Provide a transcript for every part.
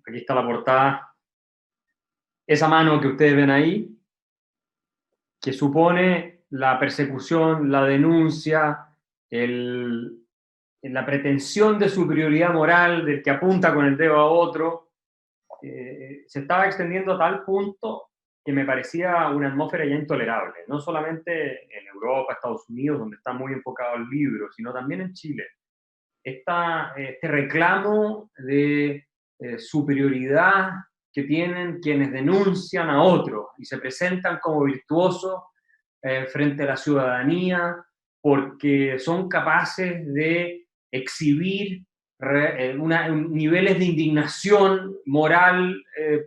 Aquí está la portada. Esa mano que ustedes ven ahí, que supone la persecución, la denuncia, la pretensión de superioridad moral del que apunta con el dedo a otro, se estaba extendiendo a tal punto que me parecía una atmósfera ya intolerable, no solamente en Europa, Estados Unidos, donde está muy enfocado el libro, sino también en Chile. Este reclamo de superioridad que tienen quienes denuncian a otros y se presentan como virtuosos frente a la ciudadanía porque son capaces de exhibir niveles de indignación moral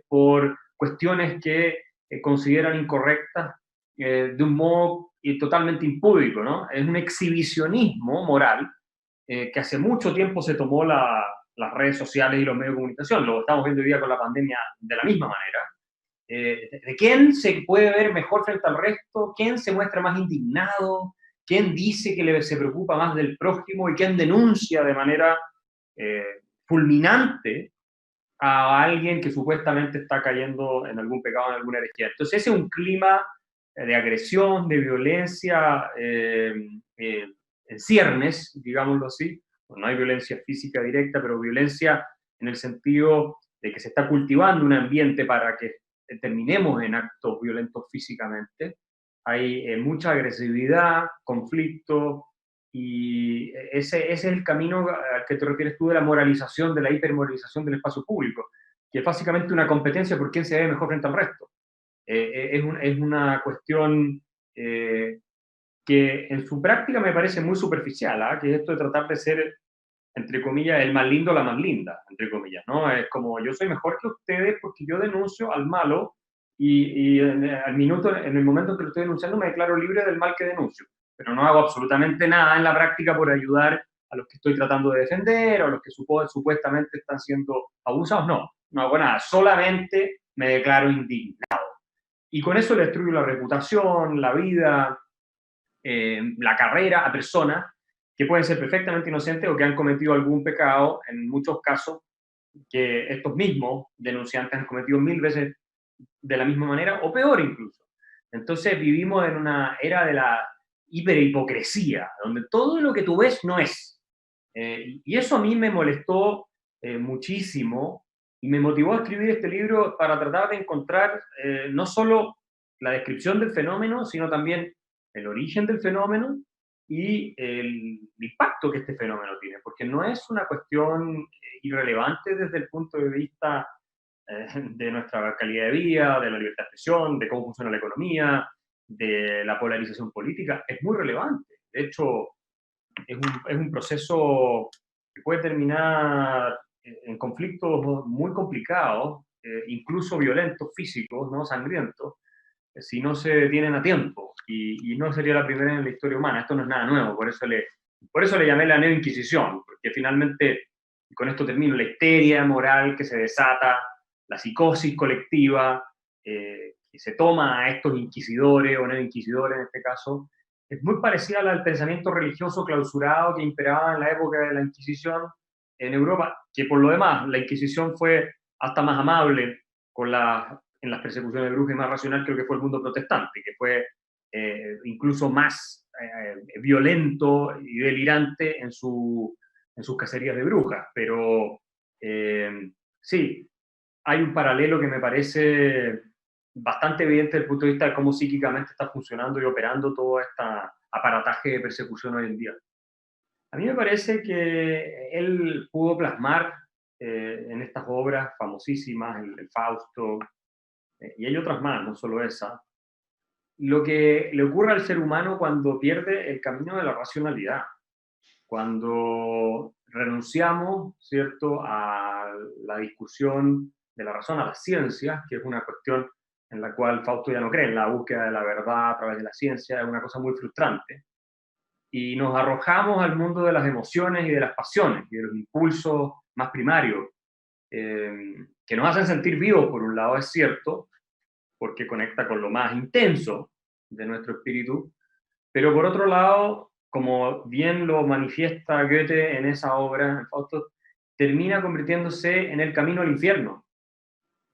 por cuestiones que consideran incorrectas de un modo totalmente impúdico, ¿no? Es un exhibicionismo moral que hace mucho tiempo se tomó las redes sociales y los medios de comunicación. Lo estamos viendo hoy día con la pandemia de la misma manera. De quién se puede ver mejor frente al resto, quién se muestra más indignado, quién dice que se preocupa más del prójimo y quién denuncia de manera eh, fulminante a alguien que supuestamente está cayendo en algún pecado, en alguna herejía. Entonces ese es un clima de agresión, de violencia en ciernes, digámoslo así. No hay violencia física directa, pero violencia en el sentido de que se está cultivando un ambiente para que terminemos en actos violentos físicamente. Hay mucha agresividad, conflicto, y ese es el camino al que te refieres tú de la moralización, de la hipermoralización del espacio público, que es básicamente una competencia por quién se ve mejor frente al resto. Es una cuestión que en su práctica me parece muy superficial, ¿eh? Que es esto de tratar de ser, entre comillas, el más lindo, la más linda, entre comillas, ¿no? Es como yo soy mejor que ustedes porque yo denuncio al malo y al minuto, en el momento en que lo estoy denunciando me declaro libre del mal que denuncio, pero no hago absolutamente nada en la práctica por ayudar a los que estoy tratando de defender o a los que supuestamente están siendo abusados. No, no hago nada, solamente me declaro indignado. Y con eso le destruyo la reputación, la vida, la carrera a personas que pueden ser perfectamente inocentes o que han cometido algún pecado, en muchos casos, que estos mismos denunciantes han cometido 1000 veces de la misma manera o peor incluso. Entonces vivimos en una era de la hiperhipocresía, donde todo lo que tú ves no es. Y eso a mí me molestó muchísimo y me motivó a escribir este libro para tratar de encontrar no solo la descripción del fenómeno, sino también el origen del fenómeno y el impacto que este fenómeno tiene, porque no es una cuestión irrelevante desde el punto de vista de nuestra calidad de vida, de la libertad de expresión, de cómo funciona la economía, de la polarización política, es muy relevante. De hecho, es un proceso que puede terminar en conflictos muy complicados, incluso violentos, físicos, ¿no? Sangrientos, si no se detienen a tiempo. Y no sería la primera en la historia humana. Esto no es nada nuevo, por eso le llamé la neo-inquisición, porque finalmente, y con esto termino, la histeria moral que se desata, la psicosis colectiva que se toma a estos inquisidores o neo-inquisidores en este caso, es muy parecida al pensamiento religioso clausurado que imperaba en la época de la Inquisición en Europa, que por lo demás la Inquisición fue hasta más amable en las persecuciones de brujas y más racional que lo que fue el mundo protestante, que fue incluso más violento y delirante en sus cacerías de brujas. Pero sí, hay un paralelo que me parece bastante evidente desde el punto de vista de cómo psíquicamente está funcionando y operando todo este aparataje de persecución hoy en día. A mí me parece que él pudo plasmar en estas obras famosísimas, el Fausto, y hay otras más, no solo esa, lo que le ocurre al ser humano cuando pierde el camino de la racionalidad, cuando renunciamos, ¿cierto?, a la discusión de la razón, a las ciencias, que es una cuestión en la cual Fausto ya no cree, en la búsqueda de la verdad a través de la ciencia, es una cosa muy frustrante, y nos arrojamos al mundo de las emociones y de las pasiones y de los impulsos más primarios, que nos hacen sentir vivos, por un lado, es cierto, porque conecta con lo más intenso de nuestro espíritu, pero por otro lado, como bien lo manifiesta Goethe en esa obra, en Fausto, termina convirtiéndose en el camino al infierno.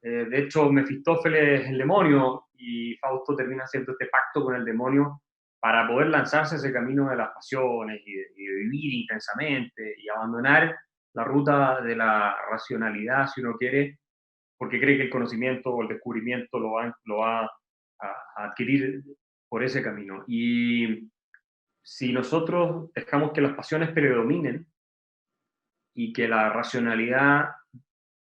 De hecho, Mefistófeles es el demonio y Fausto termina haciendo este pacto con el demonio para poder lanzarse ese camino de las pasiones y de vivir intensamente y abandonar la ruta de la racionalidad, si uno quiere, porque cree que el conocimiento o el descubrimiento lo va a adquirir por ese camino. Y si nosotros dejamos que las pasiones predominen y que la racionalidad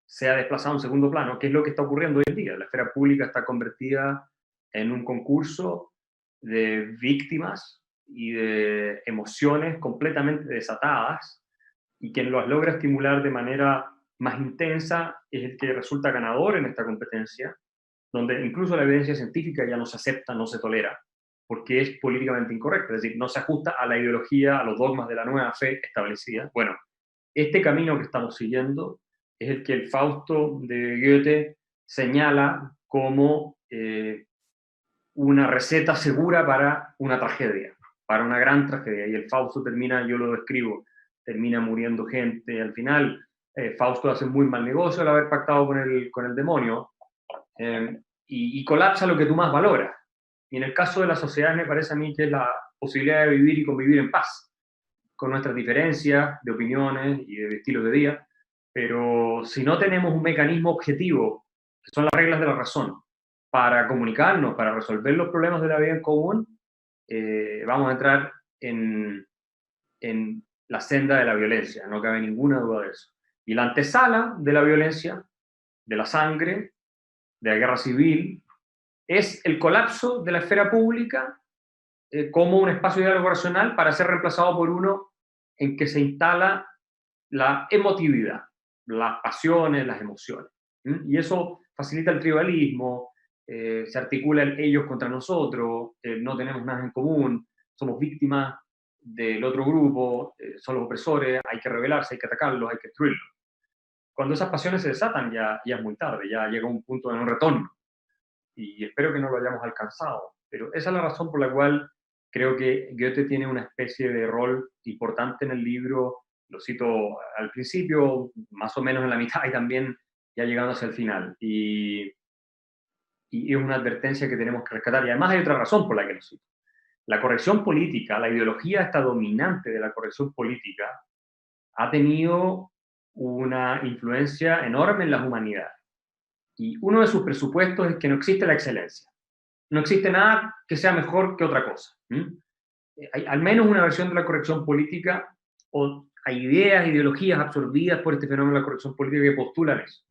sea desplazada a un segundo plano, que es lo que está ocurriendo hoy en día. La esfera pública está convertida en un concurso de víctimas y de emociones completamente desatadas, y quien las logra estimular de manera más intensa es el que resulta ganador en esta competencia, donde incluso la evidencia científica ya no se acepta, no se tolera, porque es políticamente incorrecta, es decir, no se ajusta a la ideología, a los dogmas de la nueva fe establecida. Bueno, este camino que estamos siguiendo es el que el Fausto de Goethe señala como una receta segura para una tragedia, para una gran tragedia. Y el Fausto termina, yo lo describo, termina muriendo gente. Al final, Fausto hace muy mal negocio al haber pactado con el demonio, y colapsa lo que tú más valoras. Y en el caso de la sociedad me parece a mí que es la posibilidad de vivir y convivir en paz, con nuestras diferencias de opiniones y de estilos de vida, pero si no tenemos un mecanismo objetivo, que son las reglas de la razón, para comunicarnos, para resolver los problemas de la vida en común, vamos a entrar en la senda de la violencia, no cabe ninguna duda de eso. Y la antesala de la violencia, de la sangre, de la guerra civil, es el colapso de la esfera pública como un espacio de diálogo racional para ser reemplazado por uno en que se instala la emotividad, las pasiones, las emociones. Y eso facilita el tribalismo, se articula el ellos contra nosotros, no tenemos nada en común, somos víctimas del otro grupo, son los opresores, hay que rebelarse, hay que atacarlos, hay que destruirlos. Cuando esas pasiones se desatan ya es muy tarde, ya llega un punto de no retorno, y espero que no lo hayamos alcanzado. Pero esa es la razón por la cual creo que Goethe tiene una especie de rol importante en el libro. Lo cito al principio, más o menos en la mitad y también ya llegando hacia el final. Y es una advertencia que tenemos que rescatar. Y además hay otra razón por la que lo cito. La corrección política, la ideología esta dominante de la corrección política, ha tenido una influencia enorme en las humanidades. Y uno de sus presupuestos es que no existe la excelencia. No existe nada que sea mejor que otra cosa. Hay al menos una versión de la corrección política, o hay ideas, ideologías absorbidas por este fenómeno de la corrección política que postulan eso.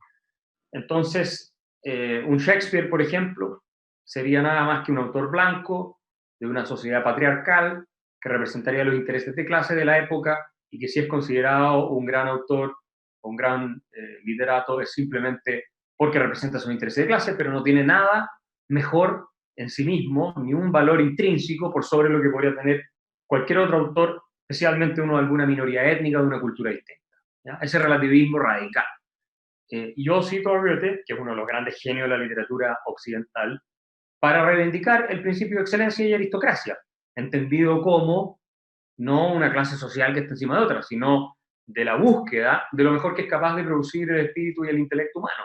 Entonces, un Shakespeare, por ejemplo, sería nada más que un autor blanco de una sociedad patriarcal que representaría los intereses de clase de la época, y que si es considerado un gran autor o un gran literato es simplemente porque representa sus intereses de clase, pero no tiene nada mejor en sí mismo, ni un valor intrínseco por sobre lo que podría tener cualquier otro autor, especialmente uno de alguna minoría étnica o de una cultura distinta. ¿Ya? Ese relativismo radical. Y yo cito a Goethe, que es uno de los grandes genios de la literatura occidental, para reivindicar el principio de excelencia y aristocracia, entendido como no una clase social que está encima de otra, sino de la búsqueda de lo mejor que es capaz de producir el espíritu y el intelecto humano.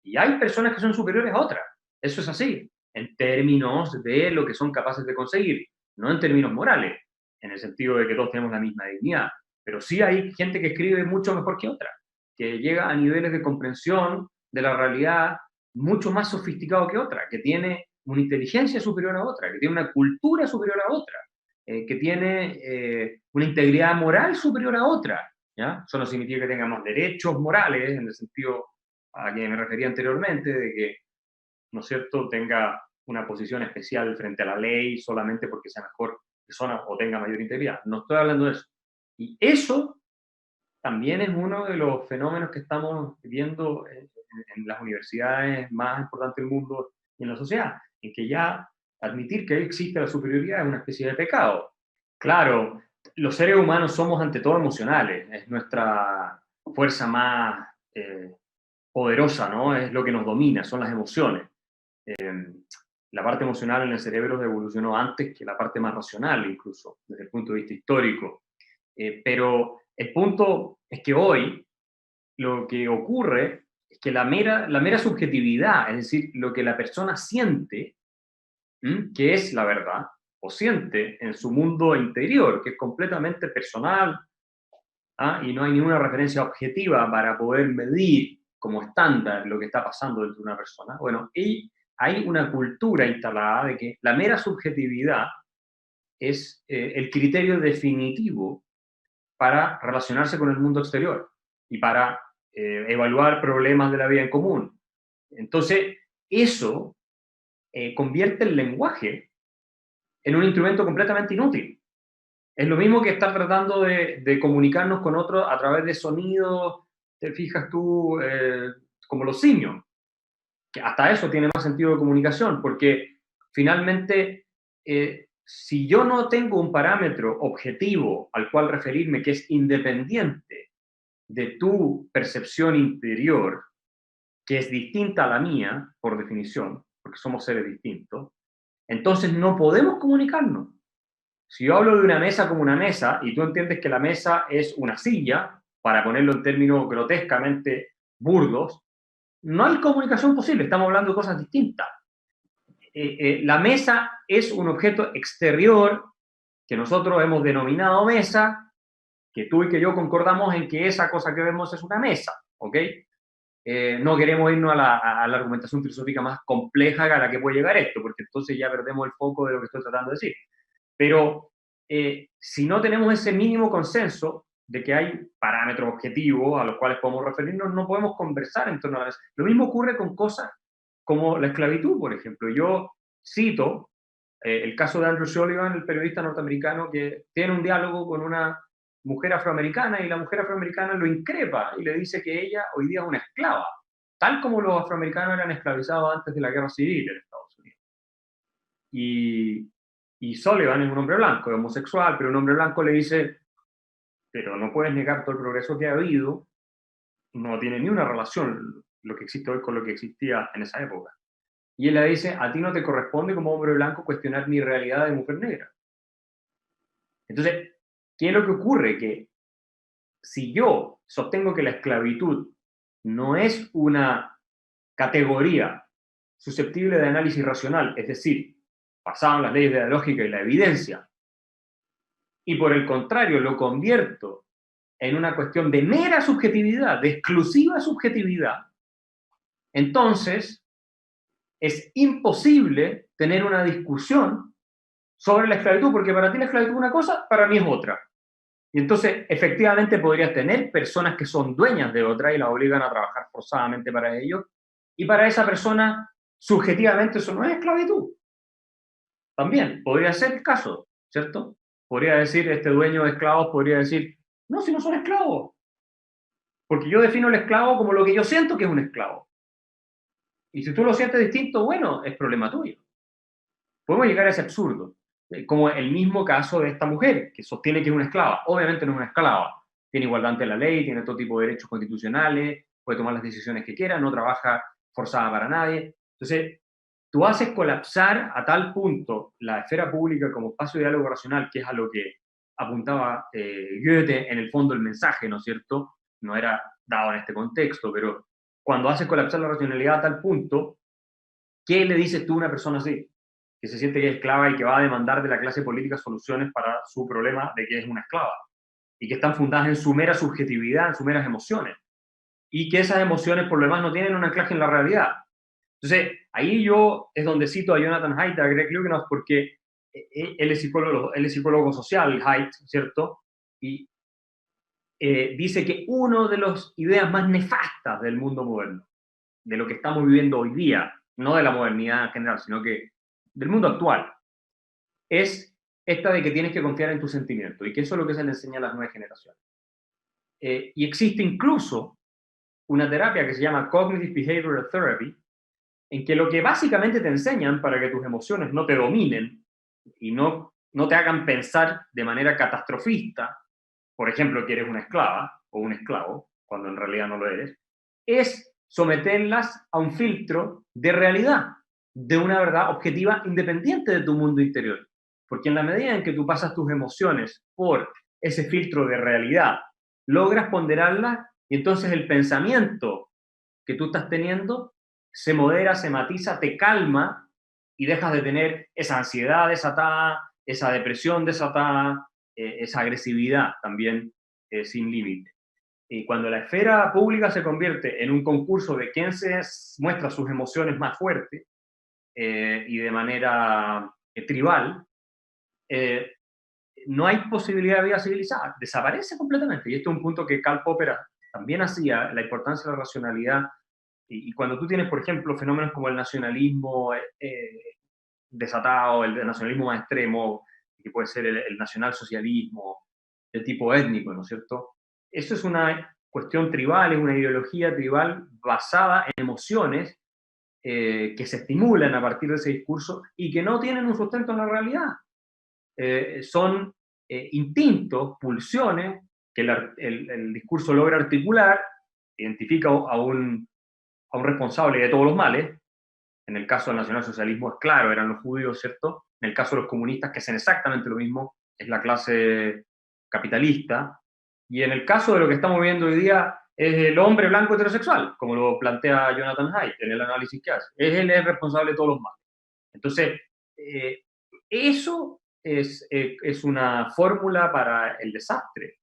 Y hay personas que son superiores a otras, eso es así, en términos de lo que son capaces de conseguir, no en términos morales, en el sentido de que todos tenemos la misma dignidad, pero sí hay gente que escribe mucho mejor que otra, que llega a niveles de comprensión de la realidad mucho más sofisticado que otra, que tiene una inteligencia superior a otra, que tiene una cultura superior a otra, que tiene una integridad moral superior a otra. ¿Ya? Eso no significa que tengamos derechos morales en el sentido a que me refería anteriormente, de que ¿no es cierto?, tenga una posición especial frente a la ley solamente porque sea mejor persona o tenga mayor integridad. No estoy hablando de eso. Y eso también es uno de los fenómenos que estamos viendo en las universidades más importantes del mundo y en la sociedad, en que ya admitir que existe la superioridad es una especie de pecado. Claro, los seres humanos somos ante todo emocionales, es nuestra fuerza más poderosa, ¿no? Es lo que nos domina, son las emociones. La parte emocional en el cerebro evolucionó antes que la parte más racional, incluso, desde el punto de vista histórico. Pero el punto es que hoy lo que ocurre es que la mera subjetividad, es decir, lo que la persona siente, que es la verdad, o siente en su mundo interior, que es completamente personal, y no hay ninguna referencia objetiva para poder medir como estándar lo que está pasando dentro de una persona. Bueno, y hay una cultura instalada de que la mera subjetividad es el criterio definitivo para relacionarse con el mundo exterior y para evaluar problemas de la vida en común. Entonces, eso convierte el lenguaje en un instrumento completamente inútil. Es lo mismo que estar tratando de comunicarnos con otros a través de sonidos, te fijas tú, como los simios, que hasta eso tiene más sentido de comunicación, porque finalmente, si yo no tengo un parámetro objetivo al cual referirme que es independiente de tu percepción interior, que es distinta a la mía, por definición, porque somos seres distintos, entonces no podemos comunicarnos. Si yo hablo de una mesa como una mesa y tú entiendes que la mesa es una silla, para ponerlo en términos grotescamente burdos, no hay comunicación posible, estamos hablando de cosas distintas. La mesa es un objeto exterior que nosotros hemos denominado mesa, que tú y que yo concordamos en que esa cosa que vemos es una mesa, ¿ok? No queremos irnos a la argumentación filosófica más compleja a la que puede llegar esto, porque entonces ya perdemos el foco de lo que estoy tratando de decir. Pero si no tenemos ese mínimo consenso de que hay parámetros objetivos a los cuales podemos referirnos, no podemos conversar en torno a eso. Lo mismo ocurre con cosas como la esclavitud, por ejemplo. Yo cito el caso de Andrew Sullivan, el periodista norteamericano, que tiene un diálogo con una mujer afroamericana y la mujer afroamericana lo increpa y le dice que ella hoy día es una esclava, tal como los afroamericanos eran esclavizados antes de la guerra civil en Estados Unidos. Y Sullivan es un hombre blanco, es homosexual, pero un hombre blanco le dice, pero no puedes negar todo el progreso que ha habido, no tiene ni una relación lo que existe hoy con lo que existía en esa época. Y él le dice, a ti no te corresponde como hombre blanco cuestionar mi realidad de mujer negra. Entonces, ¿qué es lo que ocurre? Que si yo sostengo que la esclavitud no es una categoría susceptible de análisis racional, es decir, basado en las leyes de la lógica y la evidencia, y por el contrario lo convierto en una cuestión de mera subjetividad, de exclusiva subjetividad, entonces es imposible tener una discusión sobre la esclavitud, porque para ti la esclavitud es una cosa, para mí es otra. Y entonces, efectivamente, podrías tener personas que son dueñas de otra y la obligan a trabajar forzadamente para ello, y para esa persona, subjetivamente, eso no es esclavitud. También podría ser el caso, ¿cierto? Podría decir, este dueño de esclavos podría decir, no, si no son esclavos, porque yo defino el esclavo como lo que yo siento que es un esclavo. Y si tú lo sientes distinto, bueno, es problema tuyo. Podemos llegar a ese absurdo, como el mismo caso de esta mujer, que sostiene que es una esclava. Obviamente no es una esclava, tiene igualdad ante la ley, tiene todo tipo de derechos constitucionales, puede tomar las decisiones que quiera, no trabaja forzada para nadie. Entonces, tú haces colapsar a tal punto la esfera pública como espacio de diálogo racional, que es a lo que apuntaba Goethe, en el fondo el mensaje, ¿no es cierto? No era dado en este contexto, pero cuando haces colapsar la racionalidad a tal punto, ¿qué le dices tú a una persona así? Que se siente que es esclava y que va a demandar de la clase política soluciones para su problema de que es una esclava, y que están fundadas en su mera subjetividad, en sus meras emociones, y que esas emociones por lo demás no tienen un anclaje en la realidad. Entonces, ahí yo es donde cito a Jonathan Haidt, a Greg Lukianoff, porque él es psicólogo social, Haidt, ¿cierto? Y dice que una de las ideas más nefastas del mundo moderno, de lo que estamos viviendo hoy día, no de la modernidad en general, sino que del mundo actual, es esta de que tienes que confiar en tus sentimientos, y que eso es lo que se le enseña a las nuevas generaciones. Y existe incluso una terapia que se llama Cognitive Behavioral Therapy, en que lo que básicamente te enseñan para que tus emociones no te dominen y no te hagan pensar de manera catastrofista, por ejemplo, que eres una esclava o un esclavo, cuando en realidad no lo eres, es someterlas a un filtro de realidad, de una verdad objetiva independiente de tu mundo interior. Porque en la medida en que tú pasas tus emociones por ese filtro de realidad, logras ponderarlas y entonces el pensamiento que tú estás teniendo se modera, se matiza, te calma y dejas de tener esa ansiedad desatada, esa depresión desatada, esa agresividad también sin límite. Y cuando la esfera pública se convierte en un concurso de quién se muestra sus emociones más fuerte y de manera tribal, eh, no hay posibilidad de vida civilizada, desaparece completamente. Y esto es un punto que Karl Popper también hacía, la importancia de la racionalidad. Y cuando tú tienes, por ejemplo, fenómenos como el nacionalismo desatado, el nacionalismo más extremo, que puede ser el nacionalsocialismo, de tipo étnico, ¿no es cierto? Eso es una cuestión tribal, es una ideología tribal basada en emociones que se estimulan a partir de ese discurso y que no tienen un sustento en la realidad. Son instintos, pulsiones que el discurso logra articular, identifica a un responsable de todos los males. En el caso del nacionalsocialismo es claro, eran los judíos, ¿cierto? En el caso de los comunistas, que hacen exactamente lo mismo, es la clase capitalista. Y en el caso de lo que estamos viendo hoy día, es el hombre blanco heterosexual, como lo plantea Jonathan Haidt en el análisis que hace. Es él el responsable de todos los males. Entonces, eso es una fórmula para el desastre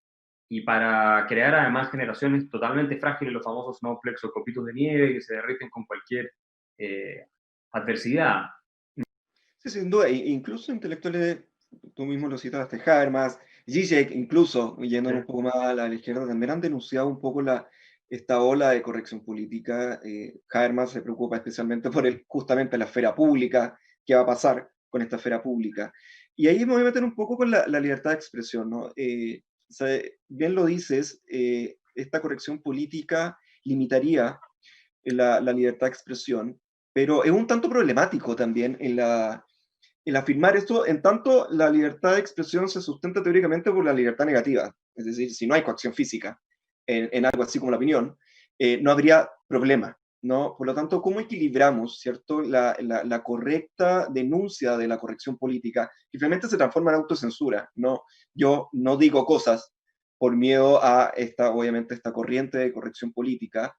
y para crear además generaciones totalmente frágiles, los famosos snowflakes o copitos de nieve que se derriten con cualquier eh, adversidad. Sí, sin duda, incluso intelectuales, tú mismo lo citaste, Habermas, Zizek, incluso, yendo un poco más a la izquierda, también han denunciado un poco esta ola de corrección política. Habermas se preocupa especialmente por justamente la esfera pública, qué va a pasar con esta esfera pública. Y ahí me voy a meter un poco con la libertad de expresión, ¿no? O sea, bien lo dices, esta corrección política limitaría la libertad de expresión, pero es un tanto problemático también el afirmar esto, en tanto la libertad de expresión se sustenta teóricamente por la libertad negativa, es decir, si no hay coacción física en algo así como la opinión, no habría problema, ¿no? Por lo tanto, ¿cómo equilibramos, cierto, la correcta denuncia de la corrección política, que finalmente se transforma en autocensura, ¿no? Yo no digo cosas por miedo a obviamente, esta corriente de corrección política,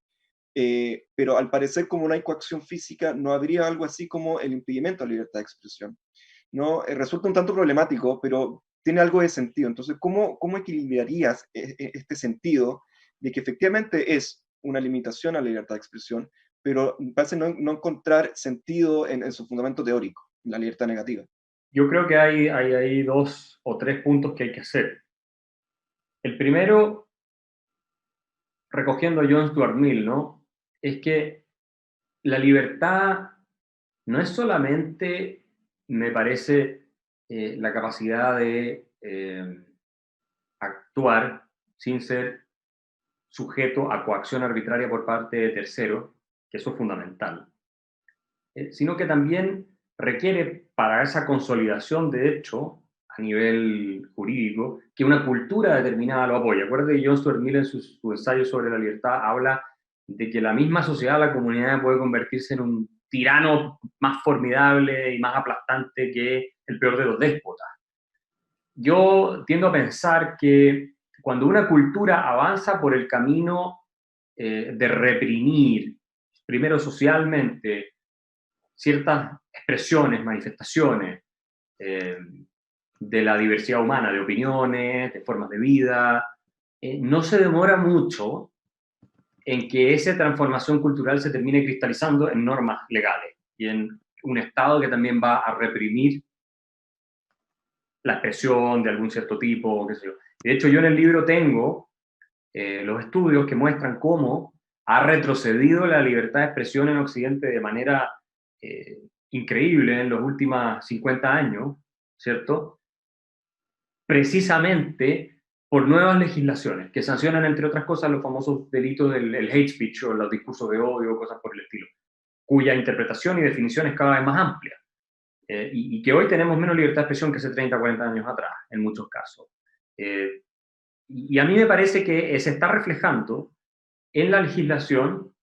pero al parecer, como no hay coacción física, no habría algo así como el impedimento a la libertad de expresión. ¿No? Resulta un tanto problemático, pero tiene algo de sentido. Entonces, ¿cómo equilibrarías este sentido de que efectivamente es una limitación a la libertad de expresión, pero parece no encontrar sentido en su fundamento teórico, en la libertad negativa? Yo creo que hay 2 o 3 puntos que hay que hacer. El primero, recogiendo a John Stuart Mill, ¿no? Es que la libertad no es solamente, me parece, la capacidad de actuar sin ser sujeto a coacción arbitraria por parte de terceros, que eso es fundamental, sino que también requiere para esa consolidación de hecho a nivel jurídico que una cultura determinada lo apoye. Acuérdate que John Stuart Mill en su ensayo sobre la libertad habla de que la misma sociedad, la comunidad puede convertirse en un tirano más formidable y más aplastante que el peor de los déspotas. Yo tiendo a pensar que cuando una cultura avanza por el camino de reprimir, primero socialmente, ciertas expresiones, manifestaciones eh, de la diversidad humana, de opiniones, de formas de vida, no se demora mucho en que esa transformación cultural se termine cristalizando en normas legales y en un Estado que también va a reprimir la expresión de algún cierto tipo, qué sé yo. De hecho, yo en el libro tengo los estudios que muestran cómo ha retrocedido la libertad de expresión en Occidente de manera increíble en los últimos 50 años, ¿cierto? Precisamente por nuevas legislaciones que sancionan, entre otras cosas, los famosos delitos del el hate speech o los discursos de odio o cosas por el estilo, cuya interpretación y definición es cada vez más amplia. Y que hoy tenemos menos libertad de expresión que hace 30, 40 años atrás, en muchos casos. Y a mí me parece que se está reflejando en la legislación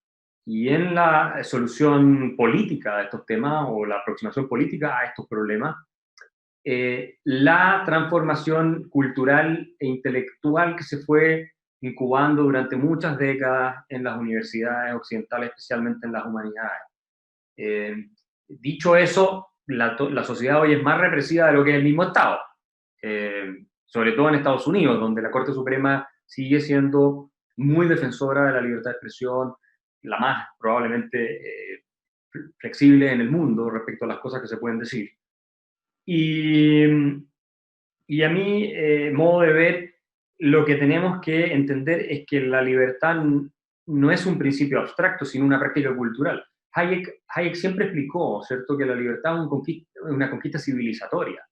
y en la solución política de estos temas o la aproximación política a estos problemas, la transformación cultural e intelectual que se fue incubando durante muchas décadas en las universidades occidentales, especialmente en las humanidades. Dicho eso, la sociedad hoy es más represiva de lo que es el mismo Estado, sobre todo en Estados Unidos, donde la Corte Suprema sigue siendo muy defensora de la libertad de expresión, la más probablemente flexible en el mundo respecto a las cosas que se pueden decir. Y, y a mi modo de ver, lo que tenemos que entender es que la libertad no es un principio abstracto, sino una práctica cultural. Hayek siempre explicó, ¿cierto?, que la libertad es una conquista civilizatoria.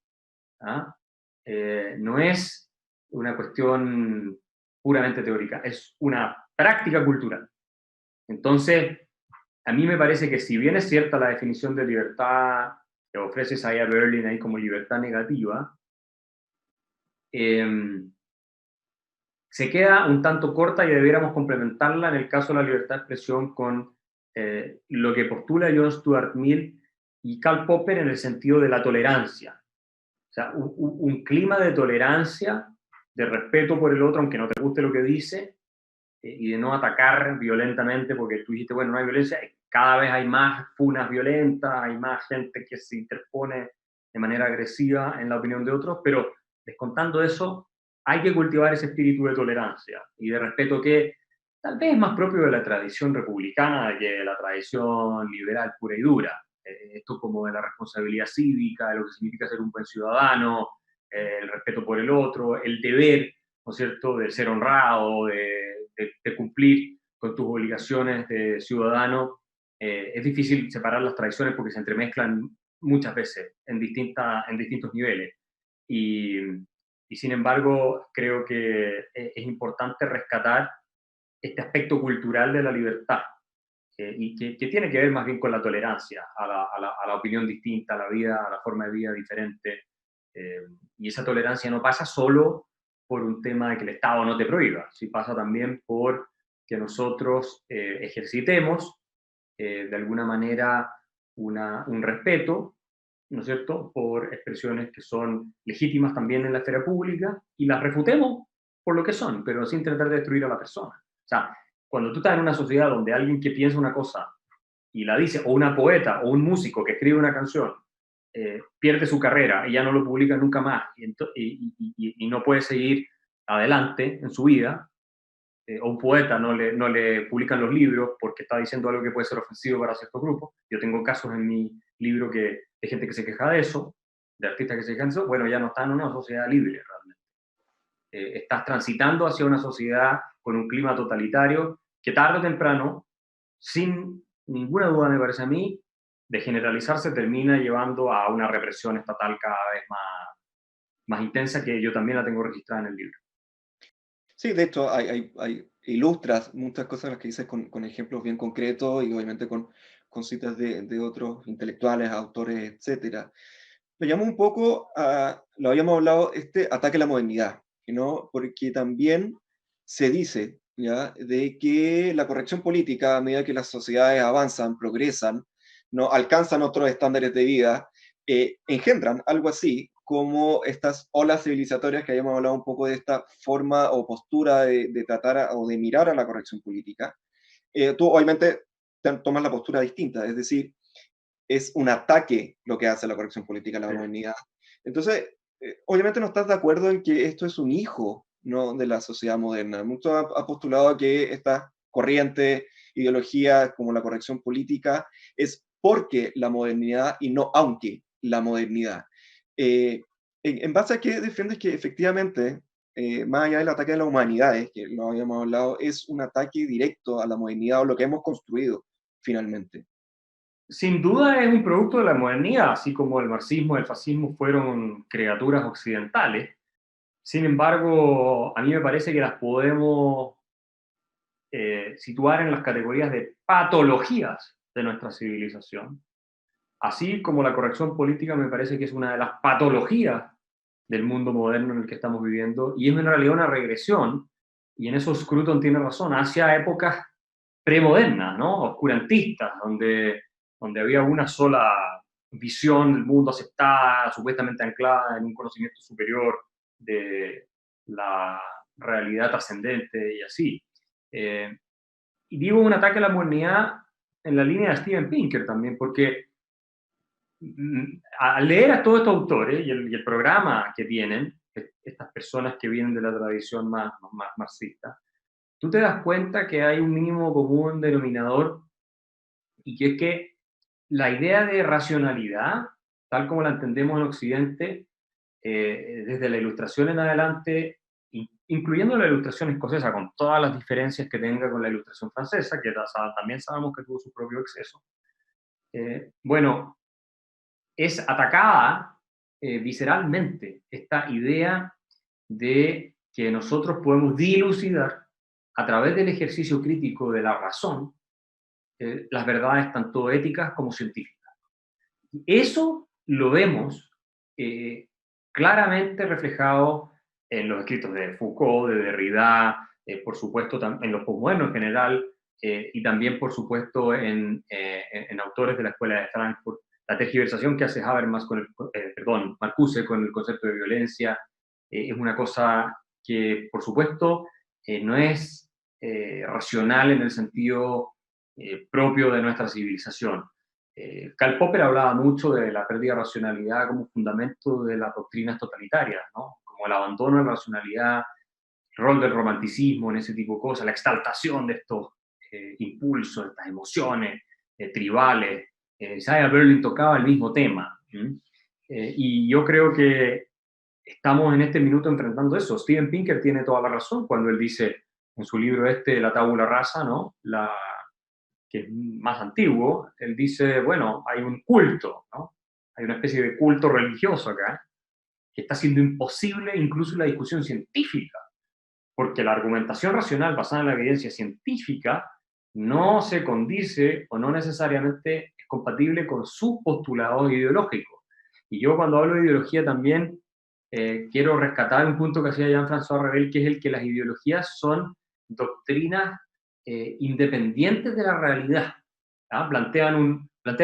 ¿Ah? No es una cuestión puramente teórica, es una práctica cultural. Entonces, a mí me parece que si bien es cierta la definición de libertad que ofrece Saya Berlin ahí como libertad negativa, se queda un tanto corta y debiéramos complementarla en el caso de la libertad de expresión con lo que postula John Stuart Mill y Karl Popper en el sentido de la tolerancia. O sea, un clima de tolerancia, de respeto por el otro, aunque no te guste lo que dice, y de no atacar violentamente, porque tú dijiste, bueno, no hay violencia, cada vez hay más funas violentas, hay más gente que se interpone de manera agresiva en la opinión de otros, pero descontando eso, hay que cultivar ese espíritu de tolerancia y de respeto que tal vez es más propio de la tradición republicana que de la tradición liberal pura y dura. Esto como de la responsabilidad cívica, de lo que significa ser un buen ciudadano, el respeto por el otro, el deber, ¿no es cierto?, de ser honrado, de cumplir con tus obligaciones de ciudadano. Es difícil separar las tradiciones porque se entremezclan muchas veces en distintos niveles. Y, y sin embargo, creo que es importante rescatar este aspecto cultural de la libertad, y que tiene que ver más bien con la tolerancia a la opinión distinta, a la vida, a la forma de vida diferente. Y esa tolerancia no pasa solo por un tema de que el Estado no te prohíba, sí pasa también por que nosotros ejercitemos de alguna manera un respeto, ¿no es cierto?, por expresiones que son legítimas también en la esfera pública y las refutemos por lo que son, pero sin tratar de destruir a la persona. O sea, cuando tú estás en una sociedad donde alguien que piensa una cosa y la dice, o una poeta o un músico que escribe una canción, pierde su carrera y ya no lo publica nunca más y no puede seguir adelante en su vida, o un poeta no le publican los libros porque está diciendo algo que puede ser ofensivo para ciertos grupos. Yo tengo casos en mi libro de gente que se queja de eso, de artistas que se quejan de eso. Bueno, ya no está en una sociedad libre realmente. Estás transitando hacia una sociedad con un clima totalitario que tarde o temprano, sin ninguna duda me parece a mí, de generalizarse termina llevando a una represión estatal cada vez más intensa, que yo también la tengo registrada en el libro. Sí, de hecho, ilustras muchas cosas las que dices con ejemplos bien concretos y obviamente con citas de otros intelectuales, autores, etcétera. Lo llamo un poco lo habíamos hablado, este ataque a la modernidad, ¿no? Porque también se dice, ¿ya?, de que la corrección política, a medida que las sociedades avanzan, progresan, ¿no?, alcanzan otros estándares de vida, engendran algo así como estas olas civilizatorias que habíamos hablado un poco de esta forma o postura de tratar o de mirar a la corrección política. Tú obviamente tomas la postura distinta, es decir, es un ataque lo que hace la corrección política a la Sí. modernidad. Entonces, obviamente no estás de acuerdo en que esto es un hijo, ¿no?, de la sociedad moderna. Muchos ha postulado que esta corriente, ideología como la corrección política es porque la modernidad y no aunque la modernidad. En base a qué defiendes que efectivamente, más allá del ataque a las humanidades, que lo habíamos hablado, es un ataque directo a la modernidad o lo que hemos construido finalmente. Sin duda es un producto de la modernidad, así como el marxismo y el fascismo fueron criaturas occidentales. Sin embargo, a mí me parece que las podemos situar en las categorías de patologías de nuestra civilización. Así como la corrección política me parece que es una de las patologías del mundo moderno en el que estamos viviendo, y es en realidad una regresión, y en eso Scruton tiene razón, hacia épocas premodernas, ¿no? Oscurantistas, donde había una sola visión del mundo aceptada, supuestamente anclada en un conocimiento superior de la realidad trascendente y así. Eh, y digo un ataque a la modernidad en la línea de Steven Pinker también, porque al leer a todos estos autores y el programa que tienen, estas personas que vienen de la tradición más marxista, tú te das cuenta que hay un mínimo común denominador, y que es que la idea de racionalidad, tal como la entendemos en Occidente, desde la Ilustración en adelante, incluyendo la Ilustración escocesa, con todas las diferencias que tenga con la Ilustración francesa, que también sabemos que tuvo su propio exceso, bueno, es atacada visceralmente esta idea de que nosotros podemos dilucidar a través del ejercicio crítico de la razón las verdades tanto éticas como científicas. Eso lo vemos eh, claramente reflejado en los escritos de Foucault, de Derrida, por supuesto en los posmodernos en general, y también, por supuesto, en autores de la Escuela de Frankfurt. La tergiversación que hace Habermas Marcuse con el concepto de violencia, es una cosa que, por supuesto, no es racional en el sentido propio de nuestra civilización. Karl Popper hablaba mucho de la pérdida de racionalidad como fundamento de las doctrinas totalitarias, ¿no? Como el abandono de la racionalidad, el rol del romanticismo en ese tipo de cosas, la exaltación de estos impulsos, de estas emociones tribales. Isaiah Berlin tocaba el mismo tema. Y yo creo que estamos en este minuto enfrentando eso. Steven Pinker tiene toda la razón cuando él dice en su libro La tabula rasa, ¿no? Que es más antiguo, él dice, bueno, hay un culto, ¿no? Hay una especie de culto religioso acá, que está haciendo imposible incluso la discusión científica, porque la argumentación racional basada en la evidencia científica no se condice o no necesariamente es compatible con sus postulados ideológicos. Y yo cuando hablo de ideología también quiero rescatar un punto que hacía Jean-François Revel, que es el que las ideologías son doctrinas independientes de la realidad. ¿Ah? Plantean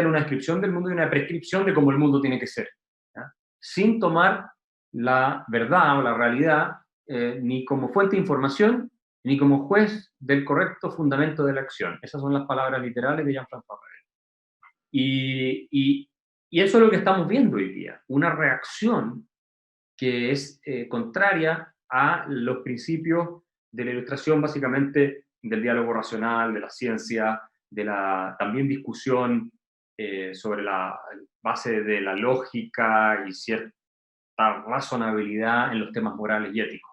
una descripción del mundo y una prescripción de cómo el mundo tiene que ser, ¿ah? Sin tomar la verdad o la realidad ni como fuente de información, ni como juez del correcto fundamento de la acción. Esas son las palabras literales de Jean-François Revel. Y eso es lo que estamos viendo hoy día, una reacción que es contraria a los principios de la Ilustración, básicamente del diálogo racional, de la ciencia, de la también discusión sobre la base de la lógica y cierta razonabilidad en los temas morales y éticos.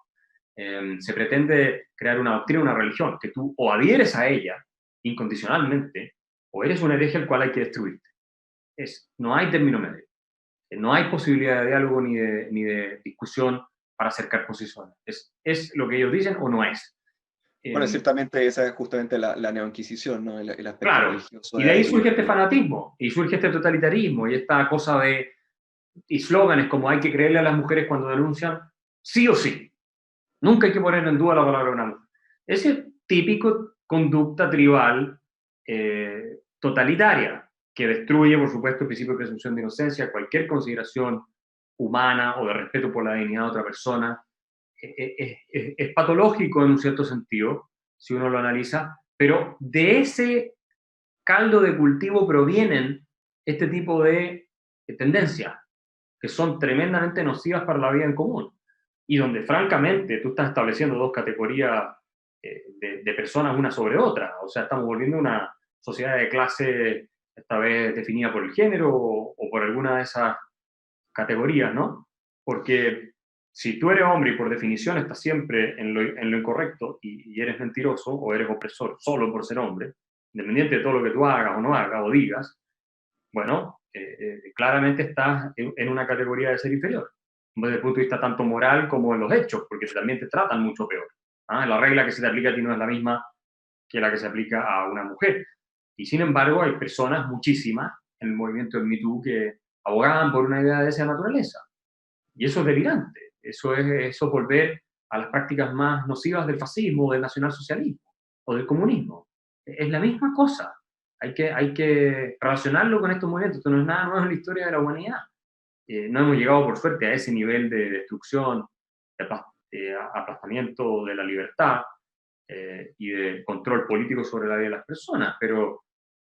Se pretende crear una doctrina, una religión, que tú o adhieres a ella incondicionalmente, o eres un hereje al cual hay que destruirte. No hay término medio. No hay posibilidad de diálogo ni de discusión para acercar posiciones. ¿Es lo que ellos dicen o no es? Bueno, Eh, ciertamente esa es justamente la neoinquisición, ¿no? El aspecto claro, religioso y de de ahí ahí. surge este fanatismo, y surge este totalitarismo, y esta cosa y slóganes como hay que creerle a las mujeres cuando denuncian, sí o sí. Nunca hay que poner en duda la palabra de una mujer. Ese típico conducta tribal totalitaria, que destruye, por supuesto, el principio de presunción de inocencia, cualquier consideración humana o de respeto por la dignidad de otra persona. Es patológico en un cierto sentido, si uno lo analiza, pero de ese caldo de cultivo provienen este tipo de tendencias, que son tremendamente nocivas para la vida en común, y donde francamente tú estás estableciendo dos categorías de personas una sobre otra. O sea, estamos volviendo a una sociedad de clase, esta vez definida por el género o por alguna de esas categorías, ¿no? Porque si tú eres hombre y por definición estás siempre en lo incorrecto y eres mentiroso o eres opresor solo por ser hombre, independiente de todo lo que tú hagas o no hagas o digas, bueno, claramente estás en una categoría de ser inferior, desde el punto de vista tanto moral como en los hechos, porque también te tratan mucho peor. ¿Ah? La regla que se te aplica a ti no es la misma que la que se aplica a una mujer. Y sin embargo, hay personas, muchísimas, en el movimiento del Me Too que abogaban por una idea de esa naturaleza. Y eso es delirante. Eso es volver a las prácticas más nocivas del fascismo, del nacionalsocialismo o del comunismo. Es la misma cosa. Hay que relacionarlo con estos movimientos. Esto no es nada nuevo en la historia de la humanidad. No hemos llegado, por suerte, a ese nivel de destrucción, de aplastamiento de la libertad y de control político sobre la vida de las personas, pero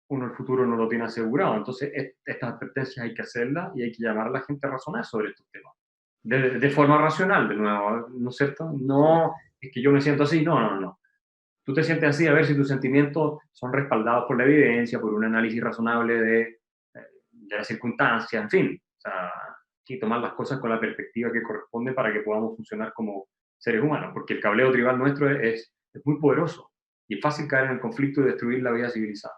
uno el futuro no lo tiene asegurado. Entonces, estas advertencias hay que hacerlas y hay que llamar a la gente a razonar sobre estos temas. De forma racional, de nuevo, ¿no es cierto? No es que yo me siento así, no, no, no. Tú te sientes así a ver si tus sentimientos son respaldados por la evidencia, por un análisis razonable de las circunstancias, en fin. O sea, sí, tomar las cosas con la perspectiva que corresponde para que podamos funcionar como seres humanos, porque el cableo tribal nuestro es muy poderoso y es fácil caer en el conflicto y destruir la vida civilizada.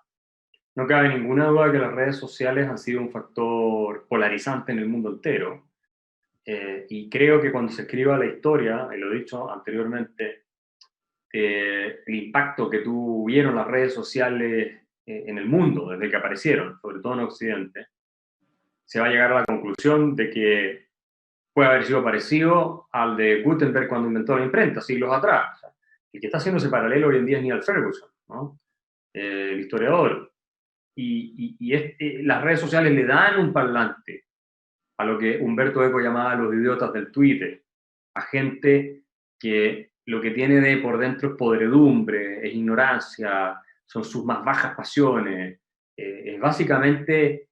No cabe ninguna duda que las redes sociales han sido un factor polarizante en el mundo entero. Y creo que cuando se escriba la historia, y lo he dicho anteriormente, el impacto que tuvieron las redes sociales en el mundo desde que aparecieron, sobre todo en Occidente, se va a llegar a la conclusión de que puede haber sido parecido al de Gutenberg cuando inventó la imprenta, siglos atrás. O sea, el que está haciendo ese paralelo hoy en día es Neil Ferguson, ¿no? El historiador. Las redes sociales le dan un parlante a lo que Humberto Eco llamaba los idiotas del Twitter, a gente que lo que tiene de por dentro es podredumbre, es ignorancia, son sus más bajas pasiones, es básicamente,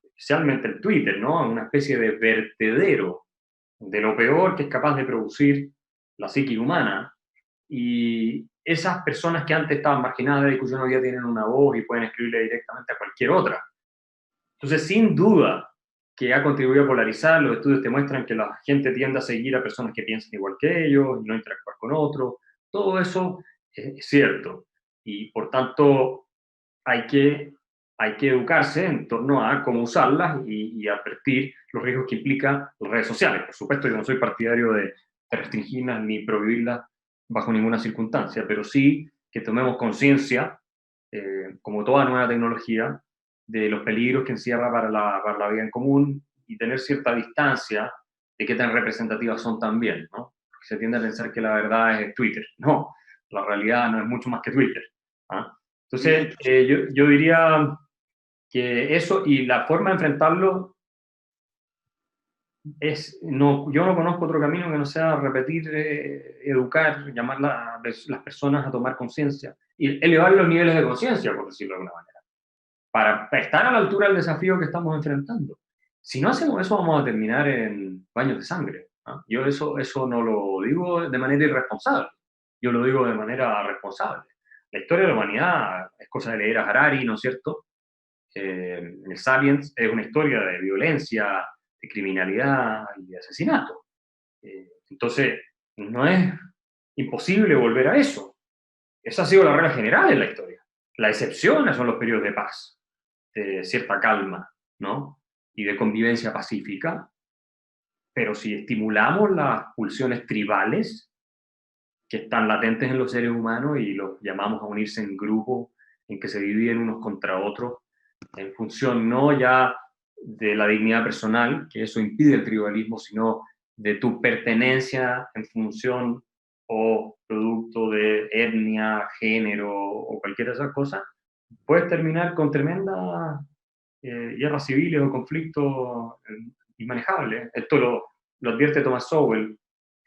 especialmente el Twitter, ¿no? Una especie de vertedero de lo peor que es capaz de producir la psique humana. Y esas personas que antes estaban marginadas de la discusión hoy día tienen una voz y pueden escribirle directamente a cualquier otra. Entonces, sin duda que ha contribuido a polarizar, los estudios te muestran que la gente tiende a seguir a personas que piensan igual que ellos y no interactuar con otros. Todo eso es cierto. Y por tanto, hay que, hay que educarse en torno a cómo usarlas y advertir los riesgos que implican las redes sociales. Por supuesto, yo no soy partidario de restringirlas ni prohibirlas bajo ninguna circunstancia, pero sí que tomemos conciencia, como toda nueva tecnología, de los peligros que encierra para la vida en común y tener cierta distancia de qué tan representativas son también, ¿no? Porque se tiende a pensar que la verdad es Twitter. No, la realidad no es mucho más que Twitter. ¿Ah? Entonces, yo diría que eso y la forma de enfrentarlo es, no, yo no conozco otro camino que no sea repetir, educar, llamar a las personas a tomar conciencia y elevar los niveles de conciencia, por decirlo de alguna manera, para estar a la altura del desafío que estamos enfrentando. Si no hacemos eso, vamos a terminar en baños de sangre. ¿Ah? Yo eso no lo digo de manera irresponsable, yo lo digo de manera responsable. La historia de la humanidad es cosa de leer a Harari, ¿no es cierto? El Sapiens es una historia de violencia, de criminalidad y de asesinato. Entonces, no es imposible volver a eso. Esa ha sido la regla general en la historia. La excepción son los periodos de paz, de cierta calma, ¿no? Y de convivencia pacífica. Pero si estimulamos las pulsiones tribales que están latentes en los seres humanos y los llamamos a unirse en grupos en que se dividen unos contra otros, en función no ya de la dignidad personal, que eso impide el tribalismo, sino de tu pertenencia en función o producto de etnia, género o cualquier de esas cosas, puedes terminar con tremendas guerras civiles o conflictos inmanejables. Esto lo advierte Thomas Sowell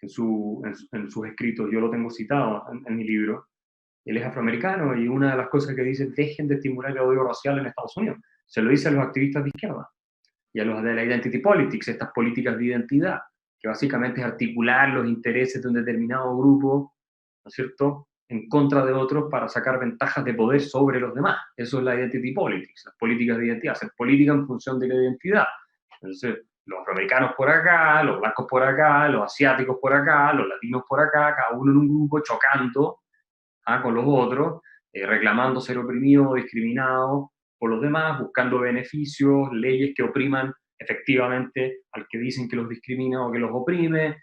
en sus escritos, yo lo tengo citado en mi libro. Él es afroamericano y una de las cosas que dice, dejen de estimular el odio racial en Estados Unidos. Se lo dice a los activistas de izquierda y a los de la identity politics, estas políticas de identidad, que básicamente es articular los intereses de un determinado grupo, ¿no es cierto?, en contra de otros para sacar ventajas de poder sobre los demás. Eso es la identity politics, las políticas de identidad, hacer política en función de la identidad. Entonces, los afroamericanos por acá, los blancos por acá, los asiáticos por acá, los latinos por acá, cada uno en un grupo chocando con los otros, reclamando ser oprimido, discriminado, por los demás, buscando beneficios, leyes que opriman efectivamente al que dicen que los discrimina o que los oprime,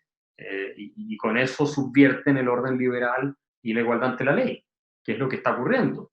y con eso subvierten el orden liberal y la igualdad ante la ley, que es lo que está ocurriendo.